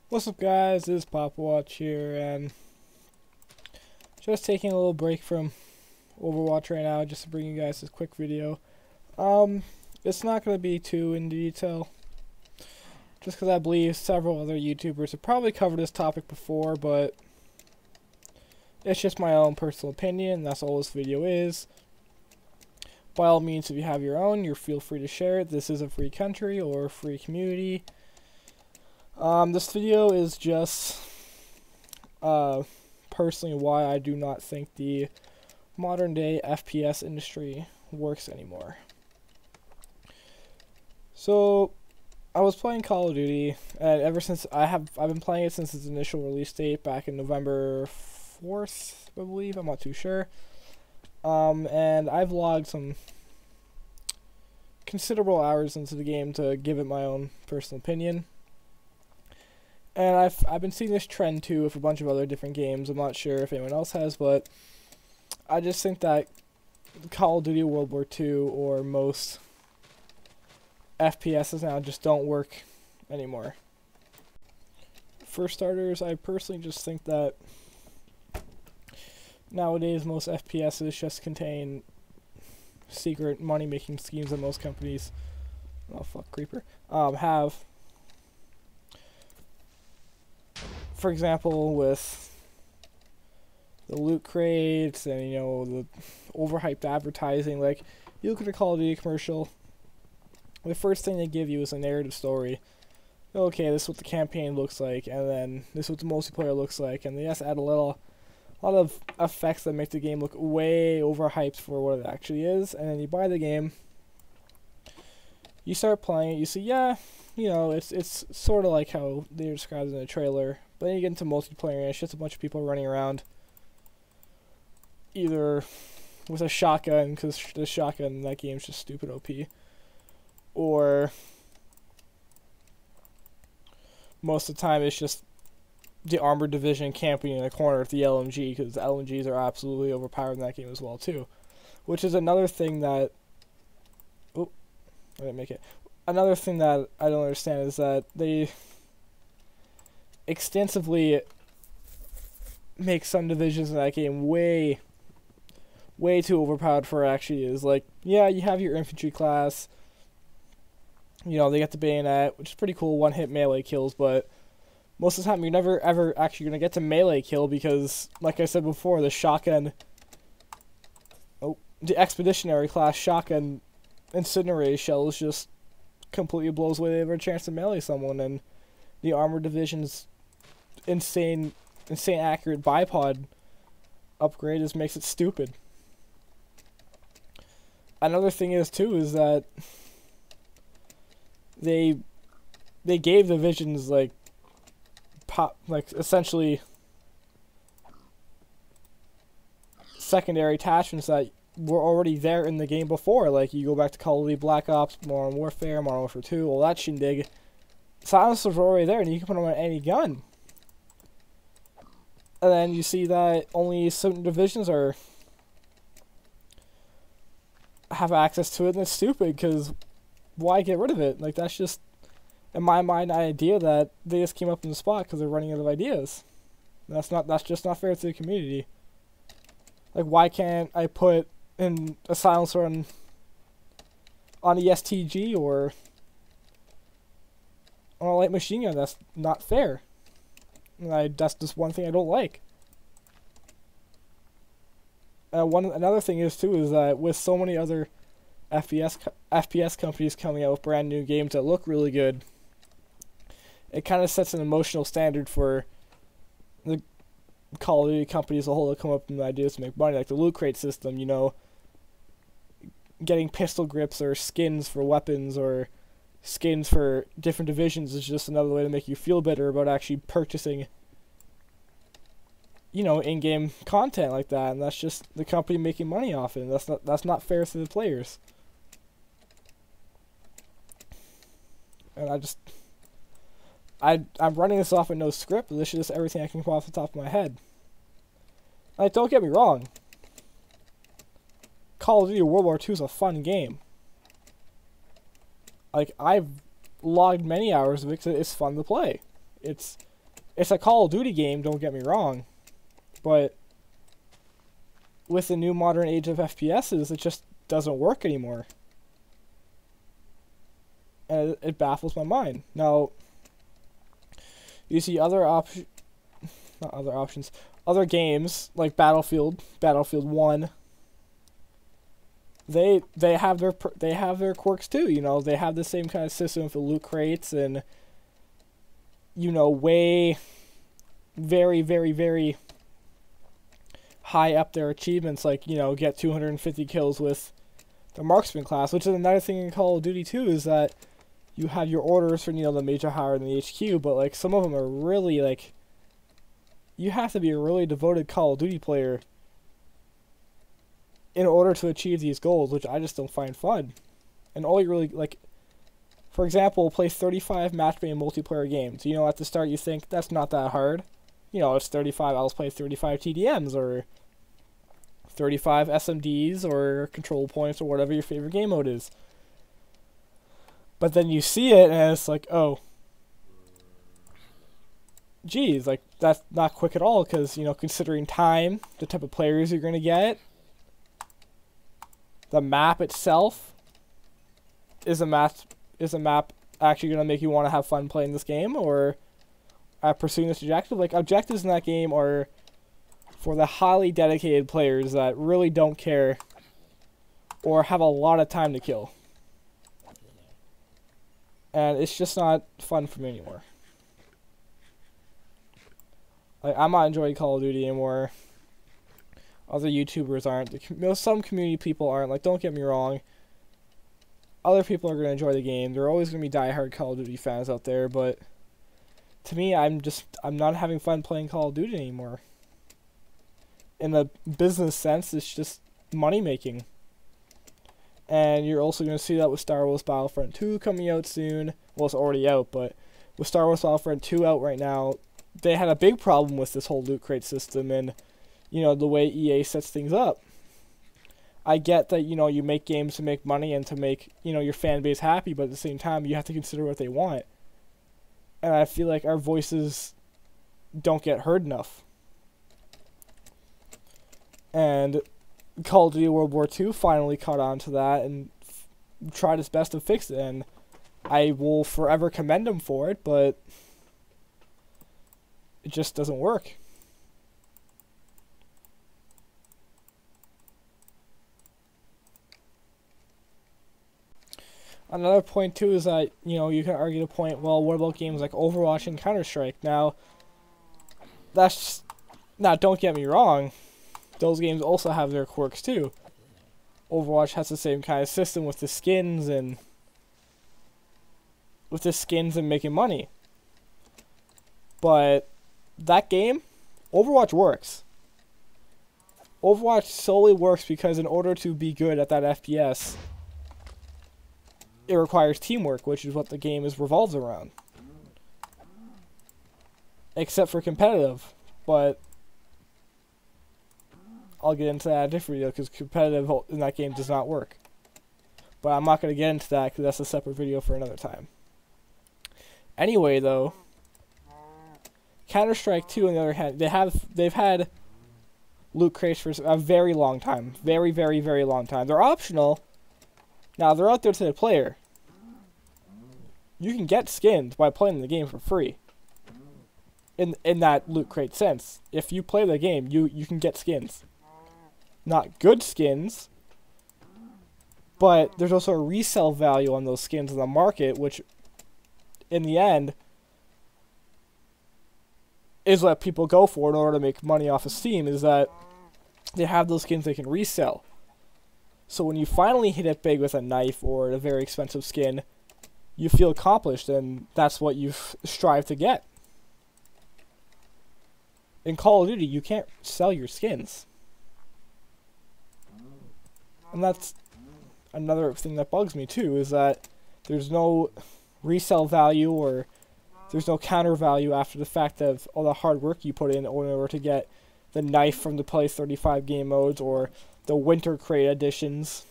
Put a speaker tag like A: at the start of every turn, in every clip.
A: What's up, guys? This is Cod Ww2 here, and just taking a little break from Overwatch right now just to bring you guys this quick video. It's not going to be too in detail, just because I believe several other YouTubers have probably covered this topic before, but it's just my own personal opinion. That's all this video is. By all means, if you have your own, you feel free to share it. This is a free country or a free community. This video is just personally why I do not think the modern day FPS industry works anymore. So I was playing Call of Duty, and ever since I've been playing it since its initial release date back in November 4th, I believe. I'm not too sure. And I've logged some considerable hours into the game to give it my own personal opinion. And I've been seeing this trend too with a bunch of other different games. I'm not sure if anyone else has, but I just think that Call of Duty World War II or most FPSs now just don't work anymore. For starters, I personally just think that nowadays most FPSs just contain secret money-making schemes that most companies, oh fuck, creeper, have. For example, with the loot crates and, you know, the overhyped advertising. Like, you look at a Call of Duty commercial, the first thing they give you is a narrative story. Okay, this is what the campaign looks like, and then this is what the multiplayer looks like, and they just add a lot of effects that make the game look way overhyped for what it actually is. And then you buy the game, you start playing it, you see, yeah, you know, it's sort of like how they described it in the trailer. But then you get into multiplayer, and it's just a bunch of people running around, either with a shotgun, because the shotgun in that game is just stupid OP, or most of the time it's just the armored division camping in a corner with the LMG, because the LMGs are absolutely overpowered in that game as well too. Which is another thing that, oh, I didn't make it. Another thing that I don't understand is that they extensively make some divisions in that game way too overpowered for it actually is. Like, yeah, you have your infantry class, you know, they get the bayonet, which is pretty cool, one-hit melee kills, but most of the time you're never ever actually going to get to melee kill because, like I said before, the shotgun, the expeditionary class shotgun incinerator shells just completely blows away they have a chance to melee someone, and the armored division's insane accurate bipod upgrade just makes it stupid. Another thing is too is that they gave the divisions like essentially secondary attachments that were already there in the game before. Like, you go back to Call of Duty Black Ops, Modern Warfare 2, all that shindig. Silencers were already there, and you can put them on any gun. And then you see that only certain divisions have access to it, and it's stupid, because why get rid of it? Like, that's just, in my mind, an idea that they just came up in the spot because they're running out of ideas. And that's just not fair to the community. Like, why can't I put in a silencer on the STG or on a light machine gun? That's not fair. And that's just one thing I don't like. Another thing is too is that with so many other FPS companies coming out with brand new games that look really good, it kind of sets an emotional standard for the Call of Duty companies as a whole to come up with ideas to make money, like the loot crate system. You know, getting pistol grips or skins for weapons or skins for different divisions is just another way to make you feel better about actually purchasing, you know, in-game content like that, and that's just the company making money off it, and that's not fair to the players. And I'm running this off with no script, but this is just everything I can come off the top of my head. Like, don't get me wrong, Call of Duty World War II is a fun game. Like, I've logged many hours of it because it's fun to play. It's It's a Call of Duty game, don't get me wrong, but with the new modern age of FPSs, it just doesn't work anymore. And it baffles my mind. Now, you see other other games like Battlefield 1. They have their quirks too. You know, they have the same kind of system for loot crates and, you know, way very, very, very high up their achievements, like, you know, get 250 kills with the marksman class, which is another thing in Call of Duty 2 is that you have your orders for, you know, the major hire and the HQ, but like some of them are really like, you have to be a really devoted Call of Duty player in order to achieve these goals, which I just don't find fun. And all you really, like, for example, play 35 match-made multiplayer games. You know, at the start you think, that's not that hard. You know, it's 35, I'll play 35 TDMs, or 35 SMDs, or control points, or whatever your favorite game mode is. But then you see it, and it's like, oh, geez, like, that's not quick at all, because, you know, considering time, the type of players you're going to get, the map itself, is a map actually going to make you want to have fun playing this game, or pursuing this objective? Like, objectives in that game are for the highly dedicated players that really don't care, or have a lot of time to kill. And it's just not fun for me anymore. Like, I'm not enjoying Call of Duty anymore. Other YouTubers aren't. Some community people aren't. Like, don't get me wrong. Other people are going to enjoy the game. There are always going to be diehard Call of Duty fans out there, but to me, I'm not having fun playing Call of Duty anymore. In a business sense, it's just money making. And you're also going to see that with Star Wars Battlefront 2 coming out soon. Well, it's already out, but with Star Wars Battlefront 2 out right now, they had a big problem with this whole loot crate system and, you know, the way EA sets things up. I get that, you know, you make games to make money and to make, you know, your fan base happy, but at the same time, you have to consider what they want. And I feel like our voices don't get heard enough. And Call of Duty World War II finally caught on to that and tried its best to fix it, and I will forever commend them for it, but it just doesn't work. Another point too is that, you know, you can argue the point, well, what about games like Overwatch and Counter-Strike? Now, don't get me wrong, those games also have their quirks too. Overwatch has the same kind of system with the skins and making money. But that game, Overwatch works. Overwatch solely works because in order to be good at that FPS, it requires teamwork, which is what the game revolves around. Except for competitive, but I'll get into that in a different video because competitive in that game does not work. But I'm not going to get into that because that's a separate video for another time. Anyway, though, Counter-Strike 2, on the other hand, they've had loot crates for a very long time. Very, very, very long time. They're optional. Now, they're out there to the player. You can get skins by playing the game for free. In that loot crate sense. If you play the game, you can get skins. Not good skins, but there's also a resale value on those skins in the market, which, in the end, is what people go for in order to make money off of Steam, is that they have those skins they can resell. So when you finally hit it big with a knife or a very expensive skin, you feel accomplished, and that's what you strive to get. In Call of Duty, you can't sell your skins. And that's another thing that bugs me too, is that there's no resale value or there's no counter value after the fact of all the hard work you put in order to get the knife from the Play 35 game modes or the winter crate editions.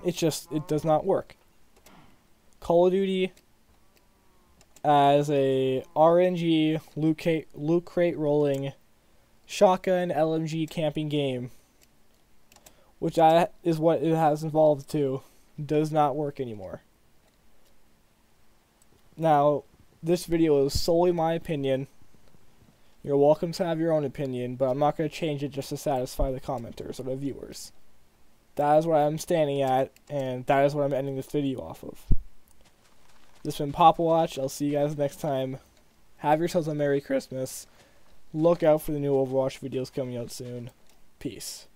A: It does not work. Call of Duty as a RNG loot crate rolling shotgun LMG camping game, which is what it has evolved to, does not work anymore. Now, this video is solely my opinion. You're welcome to have your own opinion, but I'm not going to change it just to satisfy the commenters or the viewers. That is what I'm standing at, and that is what I'm ending this video off of. This has been Papa Watch. I'll see you guys next time. Have yourselves a Merry Christmas. Look out for the new Overwatch videos coming out soon. Peace.